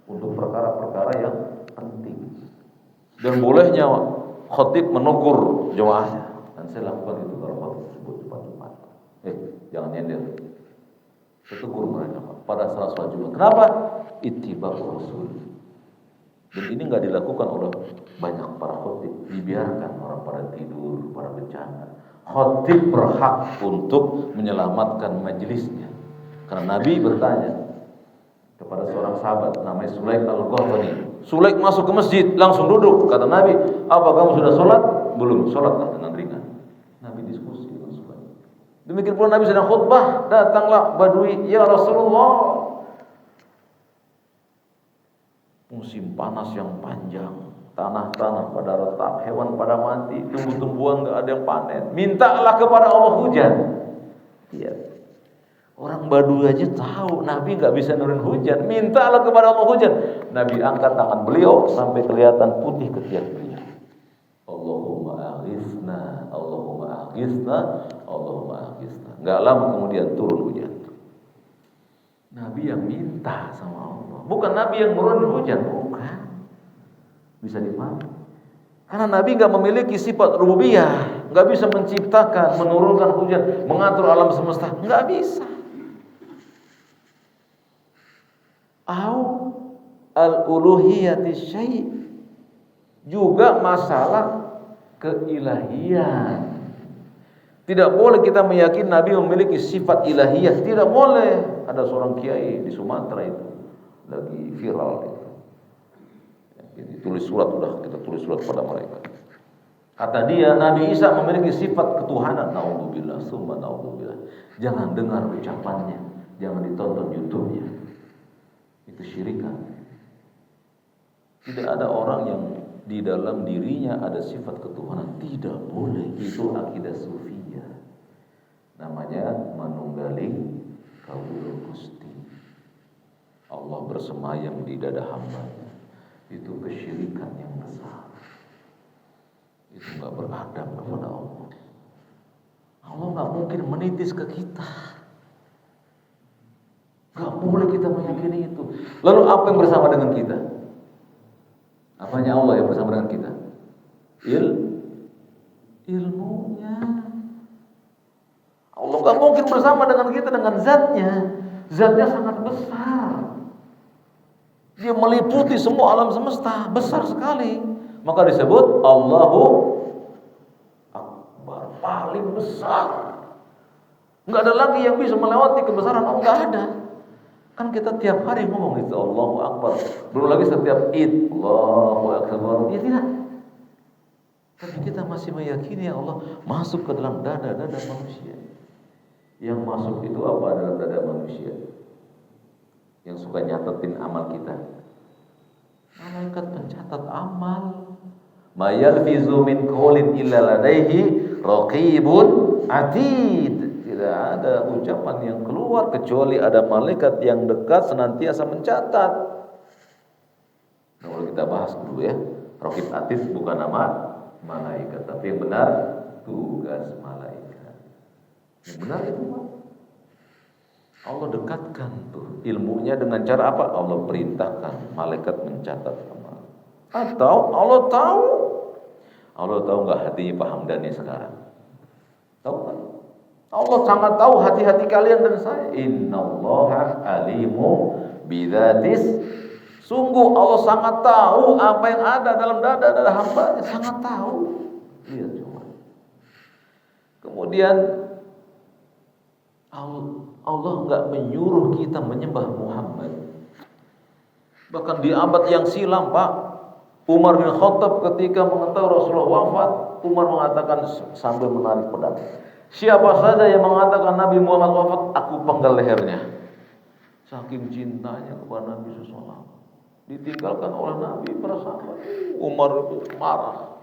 untuk perkara-perkara yang penting. Dan bolehnya khotib menegur jemaahnya. Dan saya lakukan itu kalau khotib tersebut cepat-cepat. Jangan nyender. Saya tegur mereka pada saat sholat Jumat. Kenapa? Ittiba'ur Rasul. Dan ini nggak dilakukan oleh banyak para khotib. Dibiarkan orang pada tidur, pada bencana. Khotib berhak untuk menyelamatkan majelisnya. Karena Nabi bertanya kepada seorang sahabat namanya Sulaik Al-Ghathani. Sulaik masuk ke masjid, langsung duduk. Kata Nabi, apa kamu sudah sholat? Belum, sholatlah dengan ringan. Nabi diskusi dengan Sulaik. Demikian pula Nabi sedang khutbah, datanglah Badui, ya Rasulullah. Musim panas yang panjang. Tanah-tanah pada retak, hewan pada mati, tumbuh-tumbuhan nggak ada yang panen. Mintalah kepada Allah hujan. Iya. Orang Badui aja tahu Nabi nggak bisa nurin hujan. Mintalah kepada Allah hujan. Nabi angkat tangan beliau sampai kelihatan putih ketiak beliau. Allahumma aghithna, Allahumma aghithna, Allahumma aghithna. Nggak lama kemudian turun hujan. Nabi yang minta sama Allah, bukan Nabi yang nurin hujan, bukan. Bisa dipahami. Karena Nabi nggak memiliki sifat rububiyah, nggak bisa menciptakan, menurunkan hujan, mengatur alam semesta, nggak bisa. Au al-uluhiyati syai', juga masalah keilahian. Tidak boleh kita meyakini Nabi memiliki sifat ilahiyah, tidak boleh. Ada seorang kiai di Sumatera itu lagi viral itu. Ditulis surat, kita tulis surat pada mereka. Kata dia, Nabi Isa memiliki sifat ketuhanan. Naudzubillah, summa naudzubillah. Jangan dengar ucapannya, jangan ditonton YouTube-nya. Itu syirikan. Tidak ada orang yang di dalam dirinya ada sifat ketuhanan. Tidak boleh. Itu akidah sufiyah. Namanya manunggaling kaulul Gusti. Allah bersemayam di dada hambanya. Itu kesyirikan yang besar. Itu nggak beradab kepada Allah. Allah nggak mungkin menitis ke kita. Nggak boleh kita meyakini itu. Lalu apa yang bersama dengan kita? Apanya Allah yang bersama dengan kita? Ilmunya. Allah nggak mungkin bersama dengan kita dengan zatnya. Zatnya sangat besar. Dia meliputi semua alam semesta, besar sekali. Maka disebut Allahu Akbar, paling besar. Enggak ada lagi yang bisa melewati kebesaran Allah, enggak ada. Kan kita tiap hari ngomong itu Allahu Akbar. Belum lagi setiap Id, Allahu Akbar. Ya tidak. Tapi kita masih meyakini Allah masuk ke dalam dada-dada manusia. Yang masuk itu apa dalam dada manusia? Yang suka nyatetin amal kita. Malaikat pencatat amal. Ma yalfizu min qaulin illa ladaihi raqibun atid. Tidak ada ucapan yang keluar kecuali ada malaikat yang dekat senantiasa mencatat. Nah, kalau kita bahas dulu ya, raqib atid bukan nama malaikat, tapi yang benar tugas malaikat. Yang benar itu Pak. Allah dekatkan tuh ilmunya dengan cara apa? Allah perintahkan malaikat mencatat amal. Atau Allah tahu. Allah tahu nggak hatinya Pak Hamdani sekarang? Tahu kan? Allah sangat tahu hati-hati kalian dan saya. Innallaha alimu bidzatis. Sungguh Allah sangat tahu apa yang ada dalam dada hambanya, sangat tahu. Lihat coba. Kemudian Allah enggak menyuruh kita menyembah Muhammad. Bahkan di abad yang silam, Pak, Umar bin Khattab ketika mengetahui Rasulullah wafat, Umar mengatakan sambil menarik pedang, siapa saja yang mengatakan Nabi Muhammad wafat, aku penggal lehernya. Saking cintanya kepada Nabi SAW. Ditinggalkan oleh Nabi para sahabat. Umar itu marah.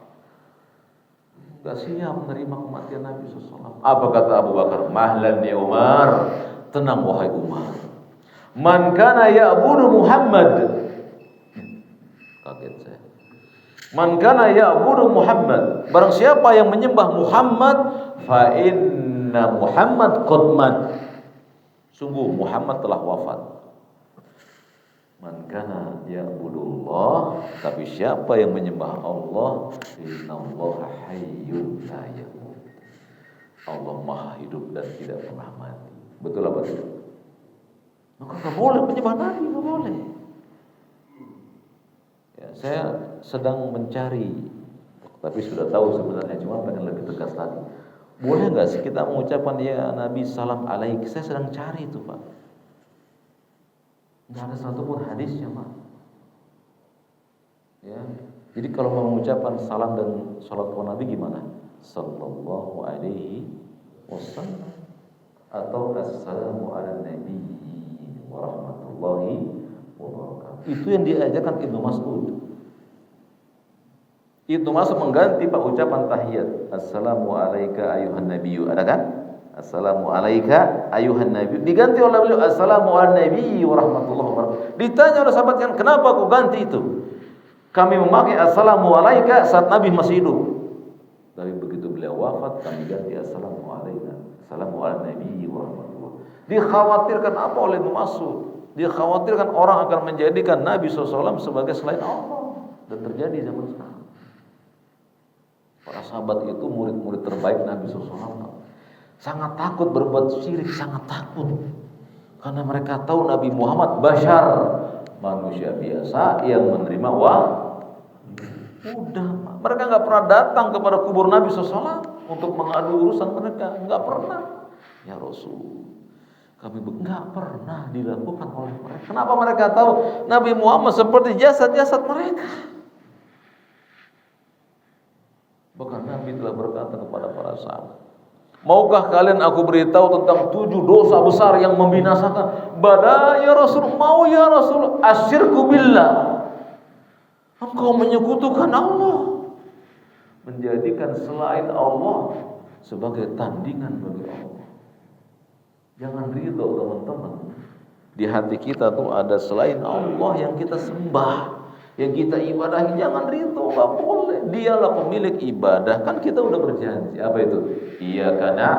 Gak siap menerima kematian Nabi SAW. Apa kata Abu Bakar? Mahlan ya Umar. Tenang wahai Umar. Man kana ya'budu Muhammad. Kaget saya. Man kana ya'budu Muhammad. Barang siapa yang menyembah Muhammad, fa inna Muhammad qad mat. Sungguh Muhammad telah wafat. Man kana ya'budullah, tapi siapa yang menyembah Allah, innallaha hayyun la yamut. Allah Maha hidup dan tidak pernah mati. Betul apa tidak? Maka enggak boleh menyembah Nabi, enggak boleh. Ya, saya sedang mencari, tapi sudah tahu sebenarnya, cuma pengen lebih tegas lagi. Boleh nggak sih kita mengucapkan ya Nabi salam alaik? Saya sedang cari itu, Pak. Nggak ada satupun hadisnya, Pak. Ya, jadi kalau mau mengucapkan salam dan salat kepada Nabi gimana? Sallallahu alaihi wasallam atau assalamu ala nabi wa rahmatullahi wa barakatuh. Itu yang diajarkan Ibnu Mas'ud. Ibnu Mas'ud mengganti Pak ucapan tahiyat. Assalamu alayka ayuhan nabiyyu. Ada kan? Assalamu alayka ayuhan nabiyyu. Diganti oleh beliau assalamu ala nabiyyi wa rahmatullahi wa barakatuh. Ditanya oleh sahabat yang kenapa kau ganti itu? Kami memakai assalamu alayka saat Nabi masih hidup. Tapi begitu beliau wafat kami ganti assalamu alayka. Assalamu ala nabiyyi wa rahmatullahi. Dikhawatirkan apa oleh Ibnu Mas'ud? Dikhawatirkan orang akan menjadikan Nabi SAW sebagai selain Allah. Dan terjadi zaman sekarang. Para sahabat itu murid-murid terbaik Nabi SAW. Sangat takut berbuat syirik, sangat takut. Karena mereka tahu Nabi Muhammad bashar, manusia biasa yang menerima udah, mereka nggak pernah datang kepada kubur Nabi SAW untuk mengadu urusan mereka, nggak pernah. Ya Rasul, kami nggak pernah dilakukan oleh mereka. Kenapa mereka tahu Nabi Muhammad seperti jasad-jasad mereka? Bahkan Nabi telah berkata kepada para sahabat, maukah kalian aku beritahu tentang 7 dosa besar yang membinasakan? Bala ya Rasul, mau ya Rasul. Asyirku billah, engkau menyekutukan Allah, menjadikan selain Allah sebagai tandingan bagi Allah. Jangan ridho teman-teman. Di hati kita tuh ada selain Allah yang kita sembah, yang kita ibadahi. Jangan ridho, nggak boleh. Dialah pemilik ibadah. Kan kita udah berjanji. Apa itu? Iya karena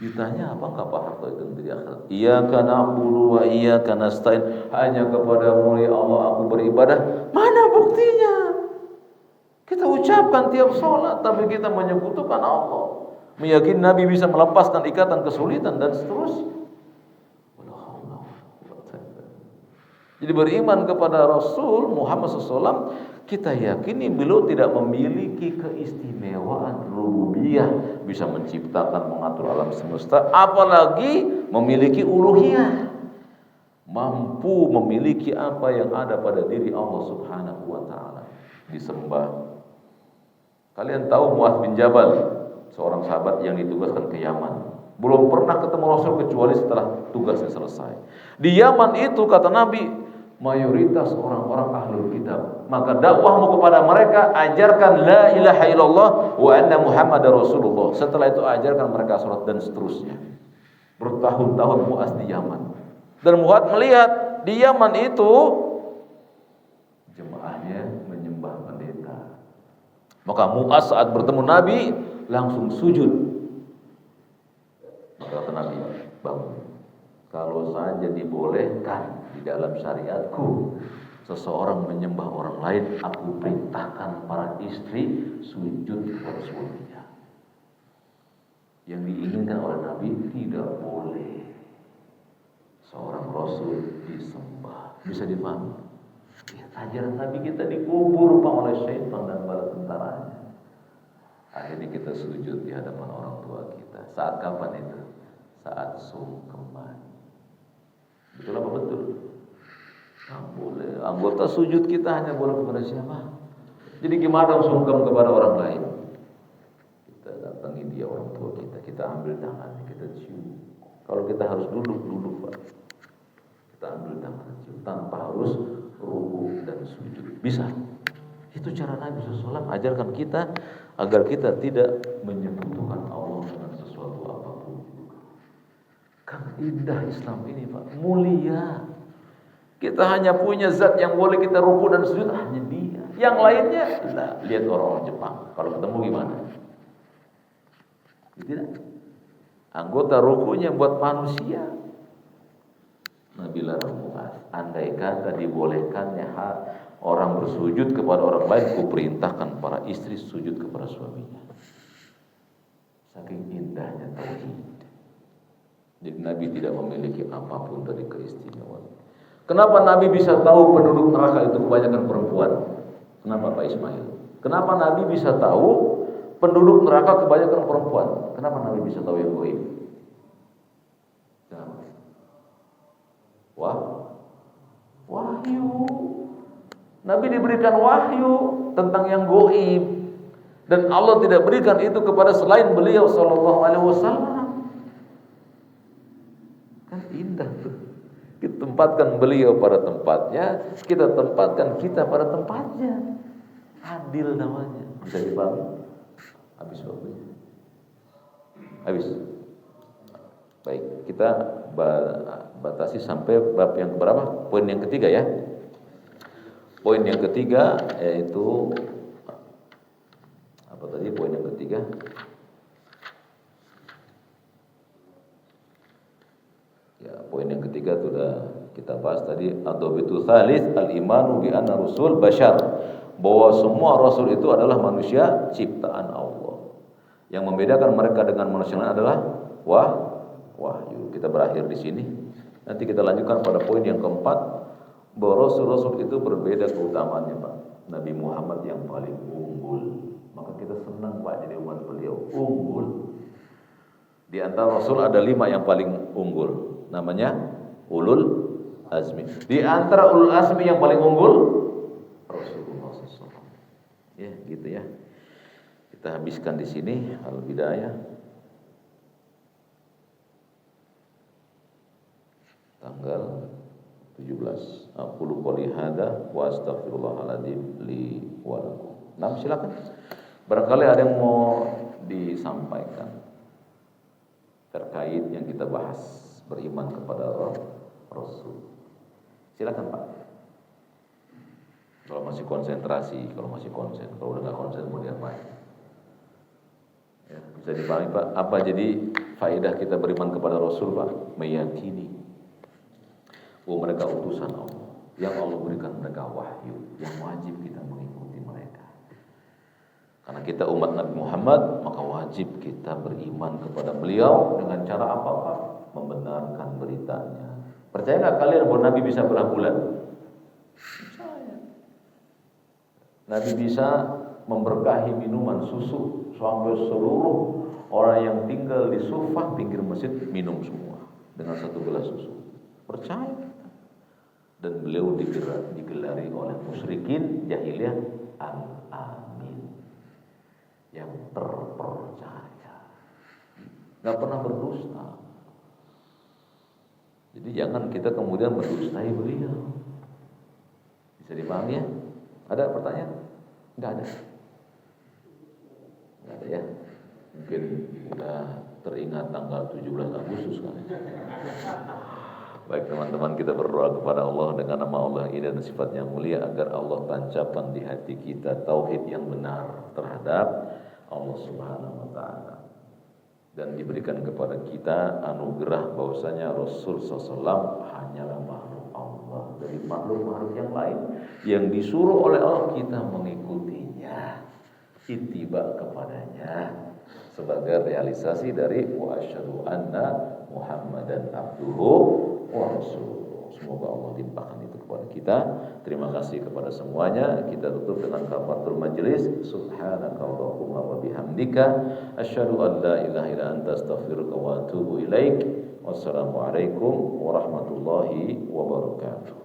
ditanya apa nggak Pak Harto itu di akhirat? Iya karena bulu wa iya karena stain. Hanya kepada-Mu ya Allah aku beribadah. Mana buktinya? Kita ucapkan tiap sholat, tapi kita menyekutukan Allah. Meyakini Nabi bisa melepaskan ikatan kesulitan dan seterusnya. Jadi beriman kepada Rasul Muhammad SAW, kita yakini beliau tidak memiliki keistimewaan rububiyah, bisa menciptakan, mengatur alam semesta, apalagi memiliki uluhiyah, mampu memiliki apa yang ada pada diri Allah Subhanahu wa taala, disembah. Kalian tahu Mu'adz bin Jabal, seorang sahabat yang ditugaskan ke Yaman. Belum pernah ketemu Rasul kecuali setelah tugasnya selesai. Di Yaman itu kata Nabi, mayoritas orang-orang ahlul kitab. Maka dakwahmu kepada mereka, ajarkan la ilaha illallah wa anna Muhammadar Rasulullah. Setelah itu ajarkan mereka salat dan seterusnya. Bertahun-tahun Mu'adz di Yaman. Dan Mu'adz melihat di Yaman itu jemaahnya menyembah pendeta. Maka Mu'adz saat bertemu Nabi langsung sujud. Maka kata Nabi, bangun. Kalau saja dibolehkan di dalam syariatku seseorang menyembah orang lain, aku perintahkan para istri sujud kepada suaminya. Yang diinginkan oleh Nabi tidak boleh seorang Rasul disembah. Bisa dipahami? Ajaran Nabi kita dikubur oleh syaitan dan bala tentaranya. Akhirnya kita sujud di hadapan orang tua kita. Saat kapan itu? Saat sungkeman. Betul apa betul? Nggak boleh. Anggota sujud kita hanya boleh kepada siapa? Jadi gimana sungkem kepada orang lain? Kita datangi dia orang tua kita, kita ambil tangannya, kita cium. Kalau kita harus duduk Pak. Kita ambil tangan, cium tanpa harus ruku dan sujud. Bisa. Itu cara Nabi SAW ajarkan kita agar kita tidak menyekutukan Allah dengan sesuatu apapun. Kan indah Islam ini Pak, mulia. Kita hanya punya zat yang boleh kita ruku dan sujud, hanya dia. Yang lainnya, lihat orang-orang Jepang. Kalau ketemu gimana? Tidak. Anggota rukunya buat manusia. Nabi larang Muaz, andai kata dibolehkannya orang bersujud kepada orang lain, kuperintahkan para istri sujud kepada suaminya. Saking indahnya tauhid. Jadi Nabi tidak memiliki apapun dari keistimewaan. Kenapa Nabi bisa tahu penduduk neraka itu kebanyakan perempuan? Kenapa Pak Ismail? Kenapa Nabi bisa tahu penduduk neraka kebanyakan perempuan? Kenapa Nabi bisa tahu yang gaib? Kenapa? Wahyu. Nabi diberikan wahyu tentang yang gaib, dan Allah tidak berikan itu kepada selain beliau sallallahu alaihi wasallam. Kan indah tuh. Kita tempatkan beliau pada tempatnya, kita tempatkan kita pada tempatnya. Adil namanya. Bisa dipahami? Habis waktunya. Habis. Baik, kita batasi sampai bab yang berapa? Poin yang ketiga ya. Poin yang ketiga yaitu apa tadi poin yang ketiga? Ya, poin yang ketiga sudah kita bahas tadi. Ad-dhabitu tsalits al-imanu bi anna rusul bashar. Bahwa semua rasul itu adalah manusia ciptaan Allah. Yang membedakan mereka dengan manusia lain adalah wahyu. Kita berakhir di sini. Nanti kita lanjutkan pada poin yang keempat, bahwa rasul-rasul itu berbeda keutamaannya, Pak. Nabi Muhammad yang paling unggul. Maka kita senang Pak jadi umat beliau, unggul. Di antara rasul ada 5 yang paling unggul. Namanya ulul azmi. Di antara ulul azmi yang paling unggul Rasulullah SAW. Ya, gitu ya. Kita habiskan di sini al-bidayah. Tanggal 17. Aqulu qouli hadza wa astaghfirullahaladzim li wa lakum. Nah, silakan. Barangkali ada yang mau disampaikan terkait yang kita bahas, beriman kepada Rasul. Silakan Pak. Kalau masih konsentrasi, kalau masih konsen, kalau udah nggak konsen mau diapain? Ya, bisa dipahami Pak. Apa jadi faedah kita beriman kepada Rasul Pak? Meyakini bahwa mereka utusan Allah, yang Allah berikan mereka wahyu, yang wajib kita mengikuti mereka. Karena kita umat Nabi Muhammad, maka wajib kita beriman kepada beliau dengan cara apa Pak? Membenarkan beritanya. Percaya nggak kalian bahwa Nabi bisa belah bulan? Percaya. Nabi bisa memberkahi minuman susu sampai seluruh orang yang tinggal di Sufah pinggir masjid minum semua dengan satu gelas susu. Percaya. Dan beliau digelari oleh musyrikin jahiliyah al-amin, yang terpercaya, nggak pernah berdusta. Jadi jangan kita kemudian mendustai beliau. Bisa dipahami ya? Ada pertanyaan? Nggak ada. Nggak ada ya? Mungkin udah teringat tanggal 17 Agustus kan. Baik teman-teman, kita berdoa kepada Allah dengan nama Allah ini dan sifat yang mulia, agar Allah tancapkan di hati kita tauhid yang benar terhadap Allah Subhanahu wa taala, dan diberikan kepada kita anugerah bahwasanya Rasul SAW hanyalah makhluk Allah dari makhluk-makhluk yang lain yang disuruh oleh Allah kita mengikutinya, ittiba kepadanya sebagai realisasi dari wa asyhadu anna Muhammadan abduhu wa rasuluh. Semoga Allah limpahkan itu kepada kita. Terima kasih kepada semuanya. Kita tutup dengan kafaratul majlis. Subhanakallahumma wa bihamdika asyhadu an la ilaha illa anta astaghfiruka wa atubu ilaik. Wassalamualaikum warahmatullahi wabarakatuh.